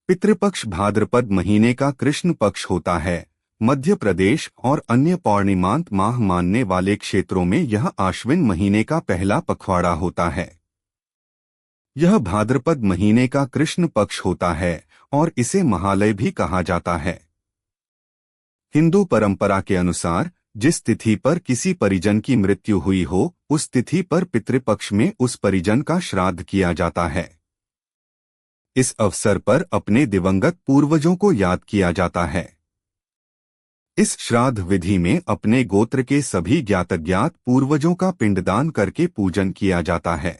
पितृपक्ष भाद्रपद महीने का कृष्ण पक्ष होता है। मध्य प्रदेश और अन्य पौर्णिमांत माह मानने वाले क्षेत्रों में यह आश्विन महीने का पहला पखवाड़ा होता है। यह भाद्रपद महीने का कृष्ण पक्ष होता है और इसे महालय भी कहा जाता है। हिंदू परंपरा के अनुसार जिस तिथि पर किसी परिजन की मृत्यु हुई हो, उस तिथि पर पितृपक्ष में उस परिजन का श्राद्ध किया जाता है। इस अवसर पर अपने दिवंगत पूर्वजों को याद किया जाता है। इस श्राद्ध विधि में अपने गोत्र के सभी ज्ञात पूर्वजों का पिंडदान करके पूजन किया जाता है।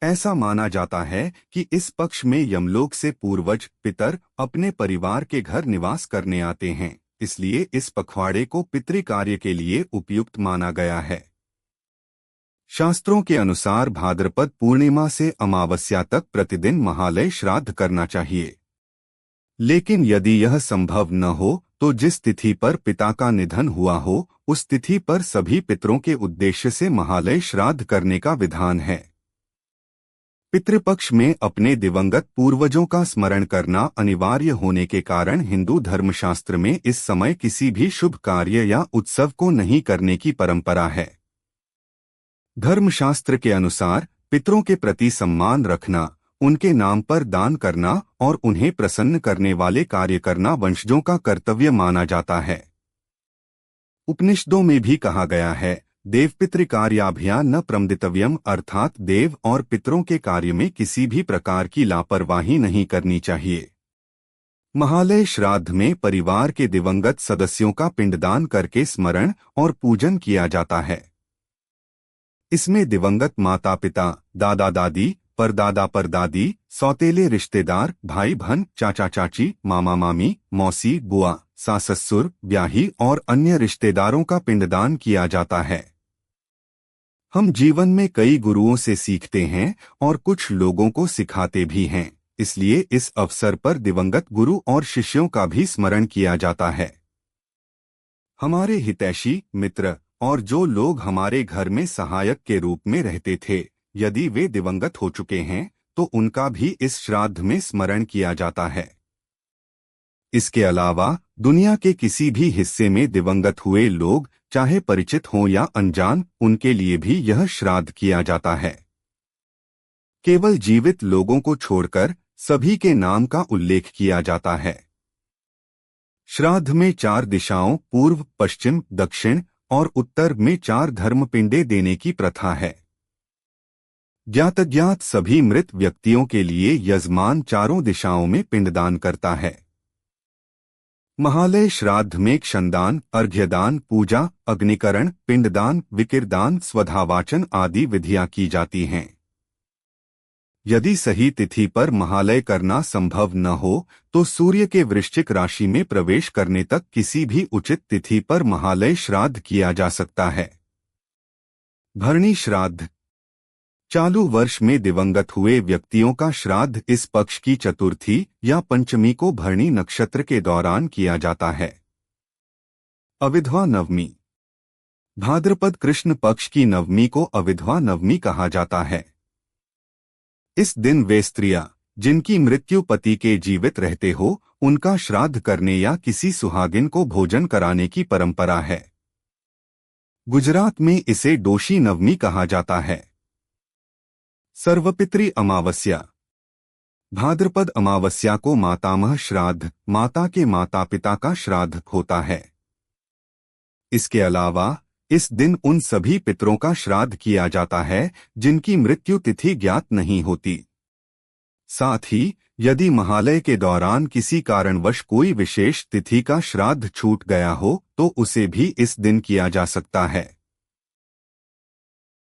ऐसा माना जाता है कि इस पक्ष में यमलोक से पूर्वज पितर अपने परिवार के घर निवास करने आते हैं, इसलिए इस पखवाड़े को पितृकार्य के लिए उपयुक्त माना गया है। शास्त्रों के अनुसार भाद्रपद पूर्णिमा से अमावस्या तक प्रतिदिन महालय श्राद्ध करना चाहिए। लेकिन यदि यह संभव न हो तो जिस तिथि पर पिता का निधन हुआ हो, उस तिथि पर सभी पितरों के उद्देश्य से महालय श्राद्ध करने का विधान है। पितृपक्ष में अपने दिवंगत पूर्वजों का स्मरण करना अनिवार्य होने के कारण हिंदू धर्मशास्त्र में इस समय किसी भी शुभ कार्य या उत्सव को नहीं करने की परंपरा है। धर्मशास्त्र के अनुसार पितरों के प्रति सम्मान रखना, उनके नाम पर दान करना और उन्हें प्रसन्न करने वाले कार्य करना वंशजों का कर्तव्य माना जाता है। उपनिषदों में भी कहा गया है, देवपितृ कार्याभ्याम न प्रमदितव्यम, अर्थात देव और पितरों के कार्य में किसी भी प्रकार की लापरवाही नहीं करनी चाहिए। महालय श्राद्ध में परिवार के दिवंगत सदस्यों का पिंडदान करके स्मरण और पूजन किया जाता है। इसमें दिवंगत माता पिता, दादा दादी, परदादा परदादी, सौतेले रिश्तेदार, भाई बहन, चाचा चाची, मामा मामी, मौसी बुआ, सास ससुर, ब्याही और अन्य रिश्तेदारों का पिंडदान किया जाता है। हम जीवन में कई गुरुओं से सीखते हैं और कुछ लोगों को सिखाते भी हैं, इसलिए इस अवसर पर दिवंगत गुरु और शिष्यों का भी स्मरण किया जाता है। हमारे हितैषी मित्र और जो लोग हमारे घर में सहायक के रूप में रहते थे, यदि वे दिवंगत हो चुके हैं तो उनका भी इस श्राद्ध में स्मरण किया जाता है। इसके अलावा दुनिया के किसी भी हिस्से में दिवंगत हुए लोग, चाहे परिचित हों या अनजान, उनके लिए भी यह श्राद्ध किया जाता है। केवल जीवित लोगों को छोड़कर सभी के नाम का उल्लेख किया जाता है। श्राद्ध में 4 दिशाओं पूर्व, पश्चिम, दक्षिण और उत्तर में 4 धर्मपिंडे देने की प्रथा है। ज्ञात सभी मृत व्यक्तियों के लिए यजमान चारों दिशाओं में पिंडदान करता है। महालय श्राद्ध में क्षणदान, अर्घ्यदान, पूजा, अग्निकरण, पिंडदान, विकिरदान, स्वधावाचन आदि विधियां की जाती हैं। यदि सही तिथि पर महालय करना संभव न हो तो सूर्य के वृश्चिक राशि में प्रवेश करने तक किसी भी उचित तिथि पर महालय श्राद्ध किया जा सकता है। भरणी श्राद्ध चालू वर्ष में दिवंगत हुए व्यक्तियों का श्राद्ध इस पक्ष की चतुर्थी या पंचमी को भरणी नक्षत्र के दौरान किया जाता है। अविधवा नवमी भाद्रपद कृष्ण पक्ष की नवमी को अविधवा नवमी कहा जाता है। इस दिन वे स्त्रियां जिनकी मृत्यु पति के जीवित रहते हो, उनका श्राद्ध करने या किसी सुहागिन को भोजन कराने की परंपरा है। गुजरात में इसे डोशी नवमी कहा जाता है। सर्वपितृ अमावस्या भाद्रपद अमावस्या को मातामह श्राद्ध, माता के माता पिता का श्राद्ध होता है। इसके अलावा इस दिन उन सभी पितरों का श्राद्ध किया जाता है जिनकी मृत्यु तिथि ज्ञात नहीं होती। साथ ही यदि महालय के दौरान किसी कारणवश कोई विशेष तिथि का श्राद्ध छूट गया हो तो उसे भी इस दिन किया जा सकता है।